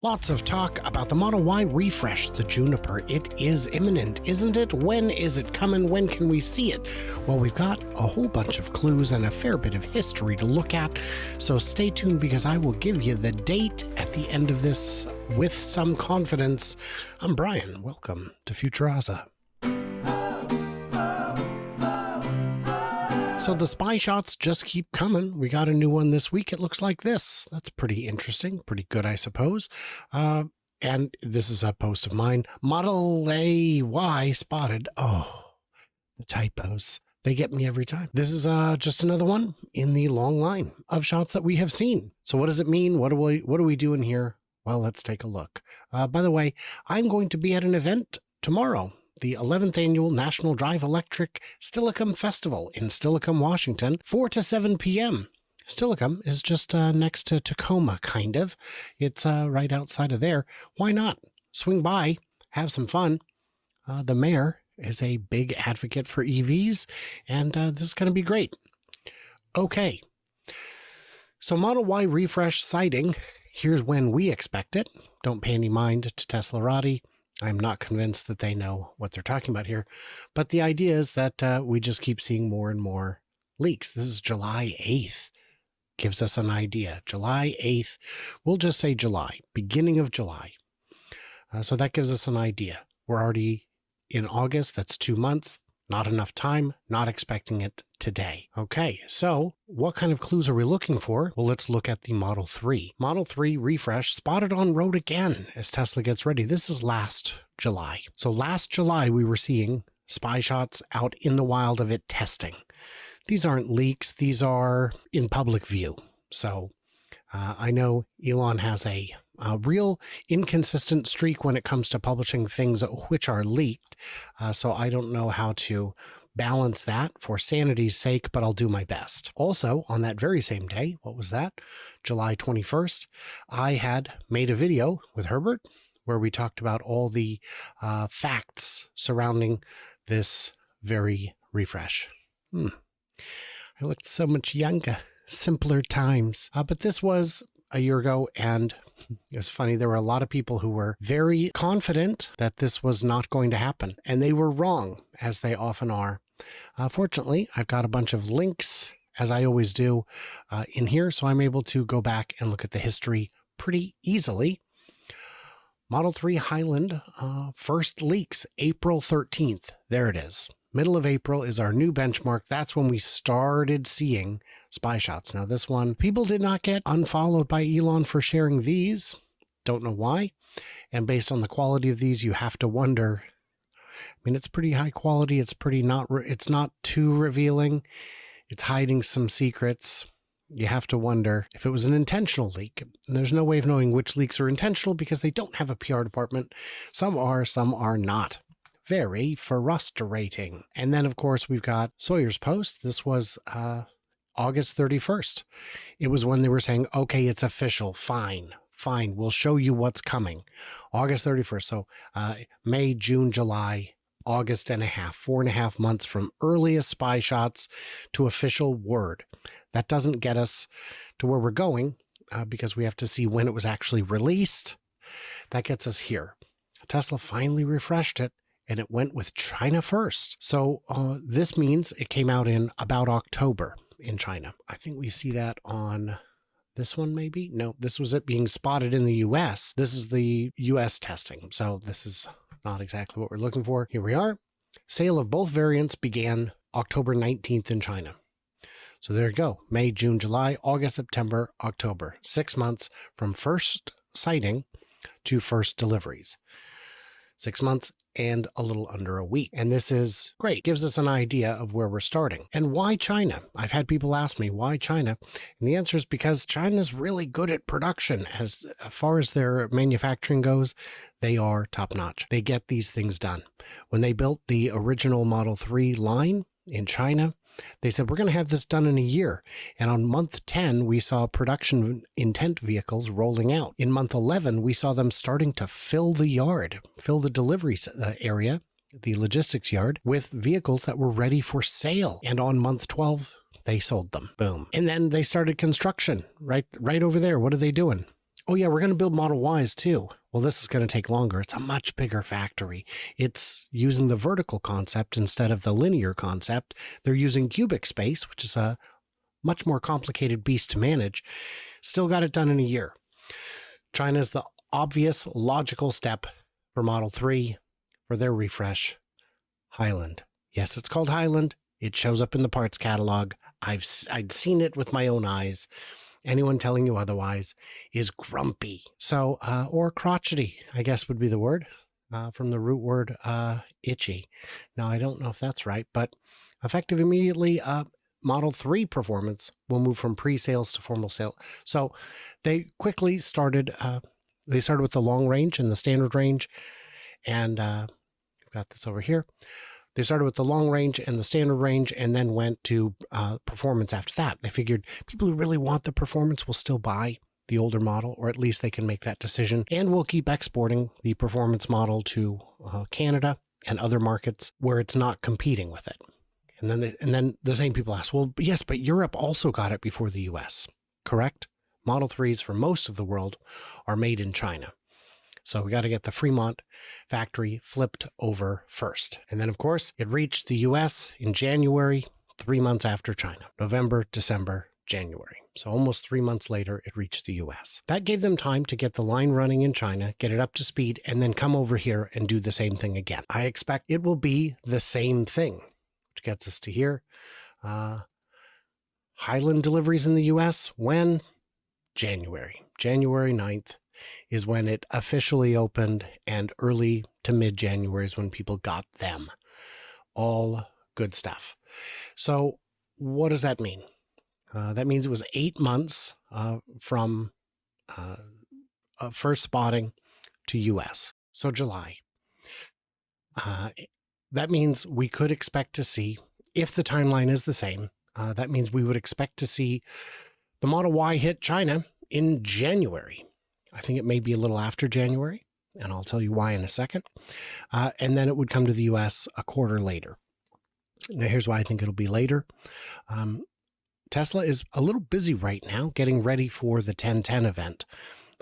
Lots of talk about the Model Y refresh, the Juniper. It is imminent, isn't it? When is it coming? When can we see it? Well, we've got a whole bunch of clues and a fair bit of history to look at, so stay tuned because I will give you the date at the end of this with some confidence. I'm Brian. Welcome to Futuraza. So the spy shots just keep coming. We got a new one this week. It looks like this. That's pretty interesting. Pretty good, I suppose. And this is a post of mine. Model Y spotted. Oh, the typos. They get me every time. This is just another one in the long line of shots that we have seen. So what does it mean? What are we doing here? Well, let's take a look. By the way, I'm going to be at an event tomorrow. The 11th Annual National Drive Electric Steilacoom Festival in Steilacoom, Washington, 4 to 7 p.m. Steilacoom is just next to Tacoma, kind of. It's right outside of there. Why not? Swing by, have some fun. The mayor is a big advocate for EVs, and this is going to be great. Okay, so Model Y refresh sighting. Here's when we expect it. Don't pay any mind to TSLA. I'm not convinced that they know what they're talking about here, but the idea is that we just keep seeing more and more leaks. This is July 8th. Gives us an idea. July 8th, we'll just say July, beginning of July. So that gives us an idea. We're already in August. That's 2 months. Not enough time. Not expecting it today. Okay, so what kind of clues are we looking for? Well, let's look at the Model 3. Model 3 refresh spotted on road again as Tesla gets ready. This is last July. So last July, we were seeing spy shots out in the wild of it testing. These aren't leaks. These are in public view. So I know Elon has a real inconsistent streak when it comes to publishing things which are leaked. So I don't know how to balance that for sanity's sake, but I'll do my best. Also, on that very same day, what was that? July 21st, I had made a video with Herbert where we talked about all the facts surrounding this very refresh. I looked so much younger, simpler times. But this was a year ago, and it's funny, there were a lot of people who were very confident that this was not going to happen, and they were wrong, as they often are. Fortunately, I've got a bunch of links, as I always do, in here, so I'm able to go back and look at the history pretty easily. Model 3 Highland, first leaks, April 13th. There it is. Middle of April is our new benchmark. That's when we started seeing spy shots. Now this one, people did not get unfollowed by Elon for sharing these. Don't know why. And based on the quality of these, you have to wonder. I mean, it's pretty high quality. It's pretty it's not too revealing. It's hiding some secrets. You have to wonder if it was an intentional leak. And there's no way of knowing which leaks are intentional because they don't have a PR department. Some are not. Very frustrating. And then, of course, we've got Sawyer's post. This was August 31st. It was when they were saying, okay, it's official. Fine. We'll show you what's coming. August 31st. So May, June, July, August and a half, 4.5 months from earliest spy shots to official word. That doesn't get us to where we're going because we have to see when it was actually released. That gets us here. Tesla finally refreshed it. And it went with China first. So this means it came out in about October in China. I think we see that on this one maybe. No, this was it being spotted in the US. This is the US testing. So this is not exactly what we're looking for. Here we are. Sale of both variants began October 19th in China. So there you go. May, June, July, August, September, October. 6 months from first sighting to first deliveries. 6 months and a little under a week. And this is great. Gives us an idea of where we're starting. And why China? I've had people ask me, why China? And the answer is because China's really good at production. As far as their manufacturing goes, they are top notch. They get these things done. When they built the original Model 3 line in China, they said, we're going to have this done in a year. And on month 10, we saw production intent vehicles rolling out. In month 11, we saw them starting to fill the yard, fill the delivery area, the logistics yard, with vehicles that were ready for sale. And on month 12, they sold them. Boom. And then they started construction right over there. What are they doing? oh yeah, we're going to build Model Ys too. Well, this is going to take longer. It's a much bigger factory. It's using the vertical concept instead of the linear concept. They're using cubic space, which is a much more complicated beast to manage. Still got it done in a year. China's the obvious logical step for Model 3 for their refresh. Highland. Yes, it's called Highland. It shows up in the parts catalog. I'd seen it with my own eyes. Anyone telling you otherwise is grumpy. So, or crotchety, I guess would be the word, from the root word itchy. Now, I don't know if that's right, but effective immediately, Model 3 performance will move from pre-sales to formal sale. So they quickly started, they started with the long range and the standard range, and I've got this over here. They started with the long range and the standard range and then went to performance after that. They figured people who really want the performance will still buy the older model, or at least they can make that decision. And we'll keep exporting the performance model to Canada and other markets where it's not competing with it. And then the same people ask, well, yes, but Europe also got it before the US, correct? Model 3s for most of the world are made in China. So we got to get the Fremont factory flipped over first. And then, of course, it reached the US in January, 3 months after China. November, December, January. So almost 3 months later, it reached the US. That gave them time to get the line running in China, get it up to speed, and then come over here and do the same thing again. I expect it will be the same thing, which gets us to here. Highland deliveries in the US, when? January 9th. Is when it officially opened, and early to mid-January is when people got them. All good stuff. So what does that mean? That means it was 8 months from first spotting to US. So July. That means we could expect to see, if the timeline is the same, that means we would expect to see the Model Y hit China in January. I think it may be a little after January, and I'll tell you why in a second. And then it would come to the US a quarter later. Now, here's why I think it'll be later. Tesla is a little busy right now getting ready for the 1010 event.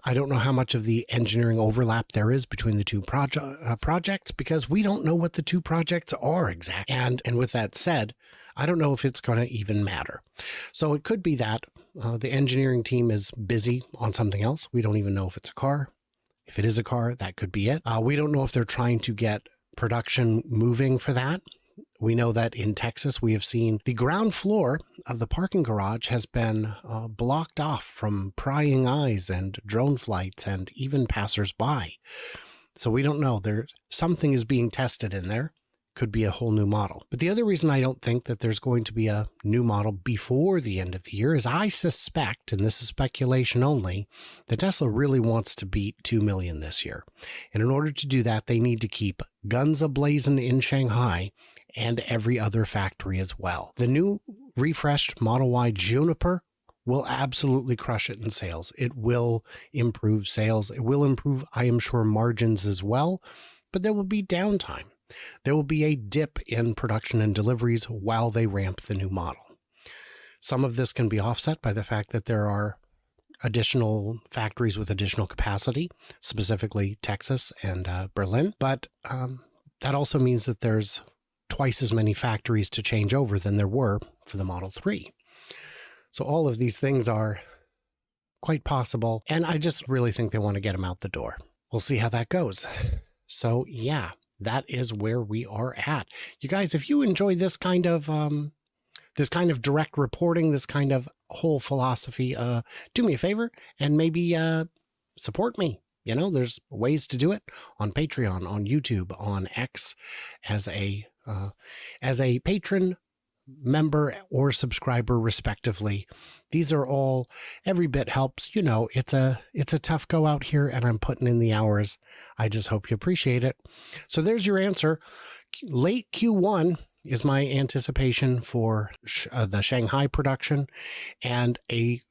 I don't know how much of the engineering overlap there is between the two projects, because we don't know what the two projects are exactly. And with that said, I don't know if it's going to even matter. So it could be that the engineering team is busy on something else. We don't even know if it's a car. If it is a car, that could be it. We don't know if they're trying to get production moving for that. We know that in Texas, we have seen the ground floor of the parking garage has been blocked off from prying eyes and drone flights and even passersby. So we don't know. Something is being tested in there. Could be a whole new model. But the other reason I don't think that there's going to be a new model before the end of the year is I suspect, and this is speculation only, that Tesla really wants to beat 2 million this year. And in order to do that, they need to keep guns a-blazing in Shanghai and every other factory as well. The new refreshed Model Y Juniper will absolutely crush it in sales. It will improve sales. It will improve, I am sure, margins as well, but there will be downtime. There will be a dip in production and deliveries while they ramp the new model. Some of this can be offset by the fact that there are additional factories with additional capacity, specifically Texas and Berlin. But that also means that there's twice as many factories to change over than there were for the Model 3. So all of these things are quite possible. And I just really think they want to get them out the door. We'll see how that goes. So yeah. That is where we are at. You guys, if you enjoy this kind of direct reporting, this kind of whole philosophy, do me a favor and maybe support me. You know, there's ways to do it on Patreon, on YouTube, on X, as a patron, member, or subscriber, respectively. These are all, every bit helps. You know, it's a tough go out here, and I'm putting in the hours. I just hope you appreciate it. So there's your answer. Late Q1 is my anticipation for the Shanghai production, and a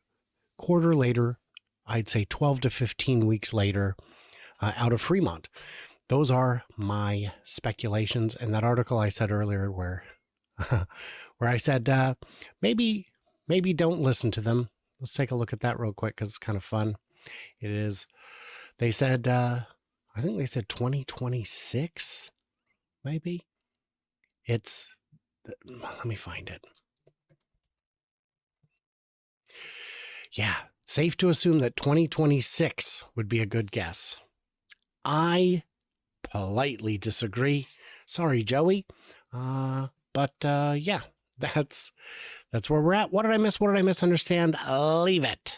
quarter later, I'd say 12 to 15 weeks later, out of Fremont. Those are my speculations. And that article I said earlier where I said, maybe don't listen to them. Let's take a look at that real quick because it's kind of fun. It is, they said, I think they said 2026, maybe. It's, let me find it. Yeah, safe to assume that 2026 would be a good guess. I politely disagree. Sorry, Joey. But yeah, that's where we're at. What did I miss? What did I misunderstand? Leave it.